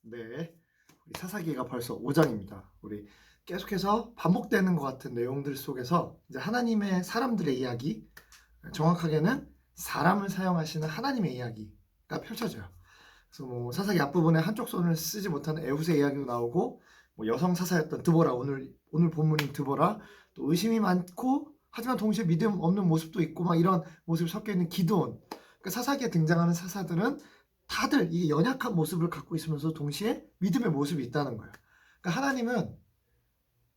네, 우리 사사기가 벌써 5장입니다. 우리 계속해서 반복되는 것 같은 내용들 속에서 이제 하나님의 사람들의 이야기, 정확하게는 사람을 사용하시는 하나님의 이야기가 펼쳐져요. 그래서 뭐 사사기 앞부분에 한쪽 손을 쓰지 못하는 에훗의 이야기도 나오고, 뭐 여성 사사였던 드보라, 오늘 본문인 드보라, 또 의심이 많고 하지만 동시에 믿음 없는 모습도 있고 막 이런 모습이 섞여 있는 기드온. 그러니까 사사기에 등장하는 사사들은 다들 이 연약한 모습을 갖고 있으면서 동시에 믿음의 모습이 있다는 거예요. 그러니까 하나님은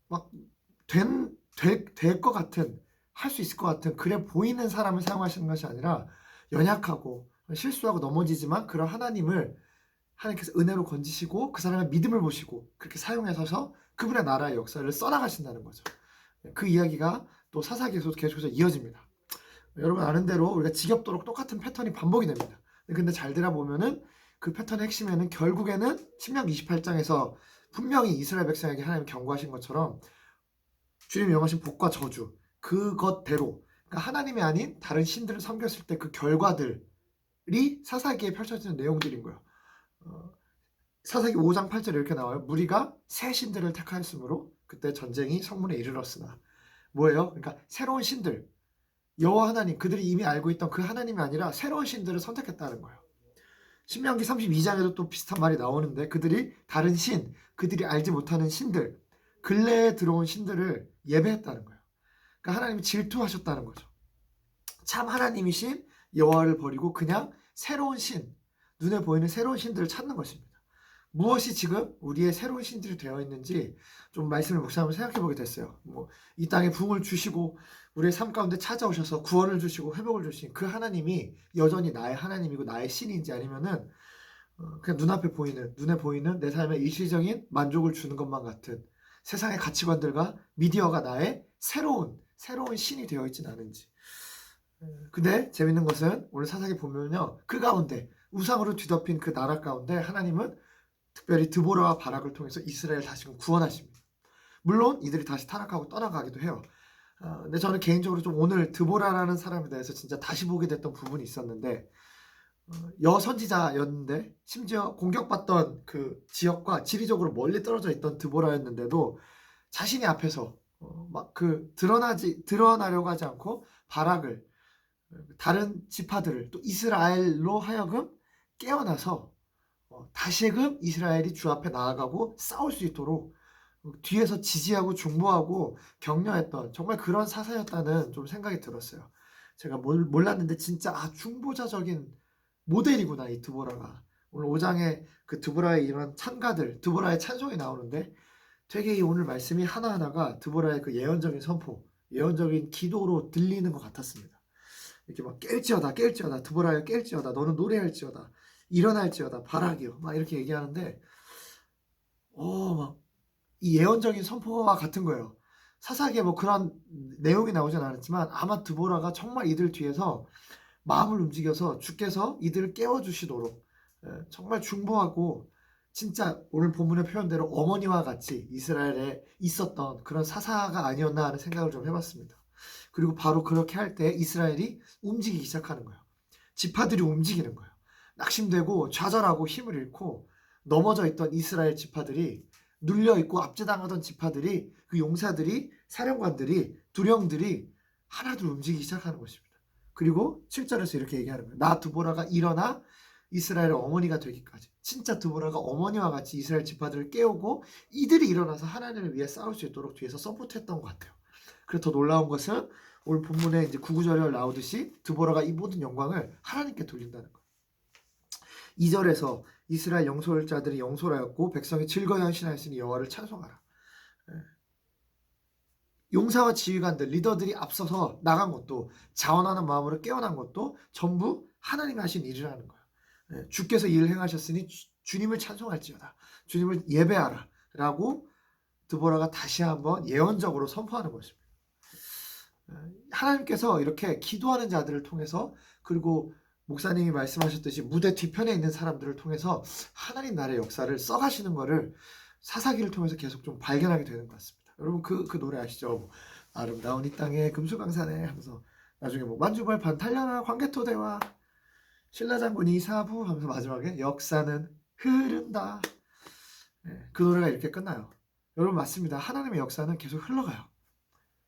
막 될 것 같은, 할 수 있을 것 같은, 그래 보이는 사람을 사용하시는 것이 아니라 연약하고 실수하고 넘어지지만 그런 하나님을 하나님께서 은혜로 건지시고 그 사람의 믿음을 보시고 그렇게 사용하셔서 그분의 나라의 역사를 써나가신다는 거죠. 그 이야기가 또 사사기에서도 계속해서 이어집니다. 여러분 아는 대로 우리가 지겹도록 똑같은 패턴이 반복이 됩니다. 근데 잘 들어보면은 그 패턴의 핵심에는 결국에는 신명기 28장에서 분명히 이스라엘 백성에게 하나님 경고하신 것처럼 주님 명하신 복과 저주, 그것대로, 그러니까 하나님이 아닌 다른 신들을 섬겼을 때 그 결과들이 사사기에 펼쳐지는 내용들인 거예요. 사사기 5장 8절에 이렇게 나와요. 무리가 새 신들을 택하였으므로 그때 전쟁이 성문에 이르렀으나. 뭐예요? 그러니까 새로운 신들, 여호와 하나님, 그들이 이미 알고 있던 그 하나님이 아니라 새로운 신들을 선택했다는 거예요. 신명기 32장에도 또 비슷한 말이 나오는데 그들이 다른 신, 그들이 알지 못하는 신들, 근래에 들어온 신들을 예배했다는 거예요. 그러니까 하나님이 질투하셨다는 거죠. 참 하나님이신 여호와를 버리고 그냥 새로운 신, 눈에 보이는 새로운 신들을 찾는 것입니다. 무엇이 지금 우리의 새로운 신들이 되어 있는지 좀 말씀을 묵상하면서 생각해 보게 됐어요. 이 땅에 부흥을 주시고 우리의 삶 가운데 찾아오셔서 구원을 주시고 회복을 주신 그 하나님이 여전히 나의 하나님이고 나의 신인지, 아니면은 그냥 눈에 보이는 내 삶의 일시적인 만족을 주는 것만 같은 세상의 가치관들과 미디어가 나의 새로운 신이 되어 있진 않은지. 근데 재밌는 것은 오늘 사사기 보면요, 그 가운데 우상으로 뒤덮인 그 나라 가운데 하나님은 특별히 드보라와 바락을 통해서 이스라엘을 다시금 구원하십니다. 물론 이들이 다시 타락하고 떠나가기도 해요. 근데 저는 개인적으로 좀 오늘 드보라라는 사람에 대해서 진짜 다시 보게 됐던 부분이 있었는데, 여선지자였는데 심지어 공격받던 그 지역과 지리적으로 멀리 떨어져 있던 드보라였는데도 자신이 앞에서 막 드러나려고 하지 않고 바락을, 다른 지파들을, 또 이스라엘로 하여금 깨어나서 다시금 이스라엘이 주 앞에 나아가고 싸울 수 있도록 뒤에서 지지하고 중보하고 격려했던 정말 그런 사사였다는 좀 생각이 들었어요. 제가 몰랐는데 진짜 중보자적인 모델이구나 이 드보라가. 오늘 5장에 그 드보라의 이런 찬가들, 드보라의 찬송이 나오는데 되게 이 오늘 말씀이 하나하나가 드보라의 그 예언적인 선포, 예언적인 기도로 들리는 것 같았습니다. 이렇게 막 깰지어다 드보라여 깰지어다 너는 노래할지어다 일어날지어다 바락이여 막 이렇게 얘기하는데 막 이 예언적인 선포와 같은 거예요. 사사기에 뭐 그런 내용이 나오진 않았지만 아마 드보라가 정말 이들 뒤에서 마음을 움직여서 주께서 이들을 깨워주시도록 정말 중보하고, 진짜 오늘 본문의 표현대로 어머니와 같이 이스라엘에 있었던 그런 사사가 아니었나 하는 생각을 좀 해봤습니다. 그리고 바로 그렇게 할 때 이스라엘이 움직이기 시작하는 거예요. 지파들이 움직이는 거예요. 낙심되고 좌절하고 힘을 잃고 넘어져 있던 이스라엘 지파들이, 눌려있고 압제당하던 지파들이, 그 용사들이, 사령관들이, 두령들이 하나둘 움직이기 시작하는 것입니다. 그리고 7절에서 이렇게 얘기하는 거예요. 나 드보라가 일어나 이스라엘의 어머니가 되기까지. 진짜 드보라가 어머니와 같이 이스라엘 지파들을 깨우고 이들이 일어나서 하나님을 위해 싸울 수 있도록 뒤에서 서포트했던 것 같아요. 그리고 더 놀라운 것은 오늘 본문에 이제 9, 9절에 나오듯이 드보라가 이 모든 영광을 하나님께 돌린다는 거예요. 2절에서 이스라엘 영솔자들이 영솔하였고 백성이 즐거이 헌신하였으니 여호와를 찬송하라. 용사와 지휘관들, 리더들이 앞서서 나간 것도, 자원하는 마음으로 깨어난 것도 전부 하나님이 하신 일이라는 거예요. 주께서 일을 행하셨으니 주님을 찬송할지어다, 주님을 예배하라 라고 드보라가 다시 한번 예언적으로 선포하는 것입니다. 하나님께서 이렇게 기도하는 자들을 통해서, 그리고 목사님이 말씀하셨듯이 무대 뒤편에 있는 사람들을 통해서 하나님 나라의 역사를 써가시는 것을 사사기를 통해서 계속 좀 발견하게 되는 것 같습니다. 여러분 그 노래 아시죠? 아름다운 이 땅에 금수강산에 하면서 나중에 만주벌 반탈려나 광개토대와 신라장군 이사부 하면서 마지막에 역사는 흐른다. 그 노래가 이렇게 끝나요. 여러분 맞습니다. 하나님의 역사는 계속 흘러가요.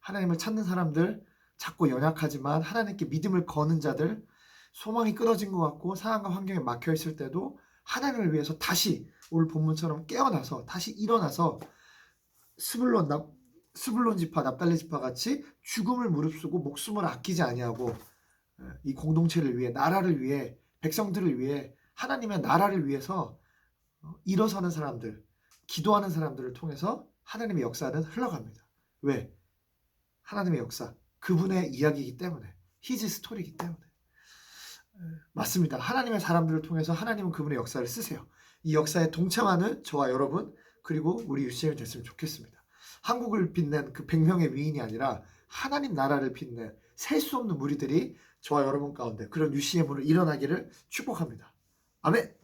하나님을 찾는 사람들, 작고 연약하지만 하나님께 믿음을 거는 자들, 소망이 끊어진 것 같고 상황과 환경에 막혀 있을 때도 하나님을 위해서 다시 오늘 본문처럼 깨어나서 다시 일어나서 스불론 지파, 납달리 지파 같이 죽음을 무릅쓰고 목숨을 아끼지 아니하고 이 공동체를 위해, 나라를 위해, 백성들을 위해, 하나님의 나라를 위해서 일어서는 사람들, 기도하는 사람들을 통해서 하나님의 역사는 흘러갑니다. 왜? 하나님의 역사, 그분의 이야기이기 때문에, 히즈 스토리이기 때문에. 맞습니다. 하나님의 사람들을 통해서 하나님은 그분의 역사를 쓰세요. 이 역사에 동참하는 저와 여러분, 그리고 우리 UCM이 됐으면 좋겠습니다. 한국을 빛낸 그 100명의 위인이 아니라 하나님 나라를 빛낸 셀 수 없는 무리들이 저와 여러분 가운데 그런 UCM으로 일어나기를 축복합니다. 아멘.